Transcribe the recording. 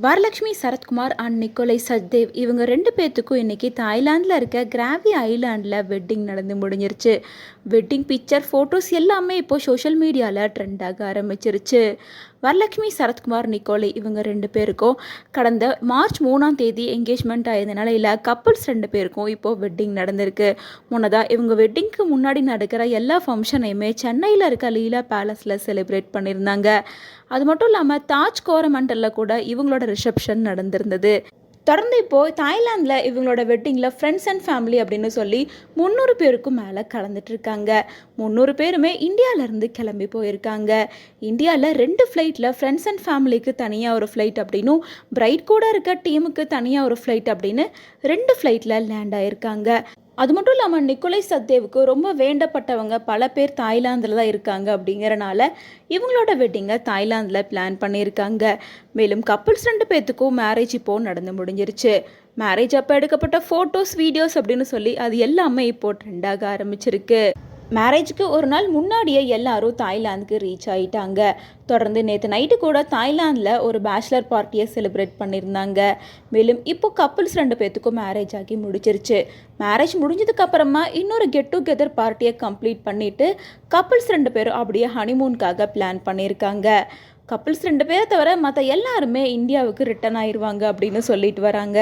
Varalakshmi Sarathkumar and நிக்கோலை Sachdev இவங்க 2 பேர்த்துக்கும் இன்றைக்கி தாய்லாந்தில் இருக்க கிராவி ஐலாண்டில் வெட்டிங் நடந்து முடிஞ்சிருச்சு. வெட்டிங் பிக்சர் ஃபோட்டோஸ் எல்லாமே இப்போது சோஷியல் மீடியாவில் ட்ரெண்டாக ஆரம்பிச்சிருச்சு. வரலட்சுமி சரத்குமார் நிக்கோலை இவங்க 2 பேருக்கும் கடந்த மார்ச் 3ஆம் தேதி என்கேஜ்மெண்ட் ஆயிருந்த நிலையில் கப்புள்ஸ் 2 பேருக்கும் இப்போது வெட்டிங் நடந்திருக்கு. முன்னதாக இவங்க வெட்டிங்க்கு முன்னாடி நடக்கிற எல்லா ஃபங்க்ஷனையுமே சென்னையில் இருக்க லீலா பேலஸில் செலிப்ரேட் பண்ணியிருந்தாங்க. அது மட்டும் இல்லாமல் தாஜ் கோரமண்டலில் கூட இவங்களோட ரிசப்ஷன் நடந்திருந்தது. தொடர்ந்து இப்போது தாய்லாந்தில் இவங்களோட வெட்டிங்கில் ஃப்ரெண்ட்ஸ் அண்ட் ஃபேமிலி அப்படின்னு சொல்லி 300 பேருக்கும் மேலே கலந்துட்டு இருக்காங்க. 300 பேருமே இந்தியாவிலேருந்து கிளம்பி போயிருக்காங்க. இந்தியாவில் 2 ஃப்ளைட்டில் ஃப்ரெண்ட்ஸ் அண்ட் ஃபேமிலிக்கு தனியாக ஒரு ஃப்ளைட் அப்படின்னும் பிரைட் கூட இருக்க டீமுக்கு தனியாக ஒரு ஃப்ளைட் அப்படின்னு 2 ஃப்ளைட்டில் லேண்ட் ஆகியிருக்காங்க. அது மட்டும் இல்லாமல் நிக்கோலை சச்தேவுக்கு ரொம்ப வேண்டப்பட்டவங்க பல பேர் தாய்லாந்தில் தான் இருக்காங்க. அப்படிங்கிறனால இவங்களோட வெட்டிங்கை தாய்லாந்தில் பிளான் பண்ணியிருக்காங்க. மேலும் கப்புள்ஸ் 2 பேர்த்துக்கும் மேரேஜ் இப்போது நடந்து முடிஞ்சிருச்சு. மேரேஜ் அப்போ எடுக்கப்பட்ட ஃபோட்டோஸ் வீடியோஸ் அப்படின்னு சொல்லி அது எல்லாமே இப்போது ட்ரெண்டாக ஆரம்பிச்சிருக்கு. மேரேஜுக்கு ஒரு நாள் முன்னாடியே எல்லாரும் தாய்லாந்துக்கு ரீச் ஆகிட்டாங்க. தொடர்ந்து நேற்று நைட்டு கூட தாய்லாந்தில் ஒரு பேச்சுலர் பார்ட்டியை செலிப்ரேட் பண்ணியிருந்தாங்க. மேலும் இப்போ கப்புள்ஸ் 2 பேர்த்துக்கும் மேரேஜ் ஆகி முடிச்சிருச்சு. மேரேஜ் முடிஞ்சதுக்கப்புறமா இன்னொரு கெட் டுகெதர் பார்ட்டியை கம்ப்ளீட் பண்ணிவிட்டு கப்புள்ஸ் 2 பேரும் அப்படியே ஹனிமூனுக்காக பிளான் பண்ணியிருக்காங்க. கப்புள்ஸ் 2 பேரை தவிர மற்ற எல்லாருமே இந்தியாவுக்கு ரிட்டர்ன் ஆயிடுவாங்க அப்படின்னு சொல்லிட்டு வராங்க.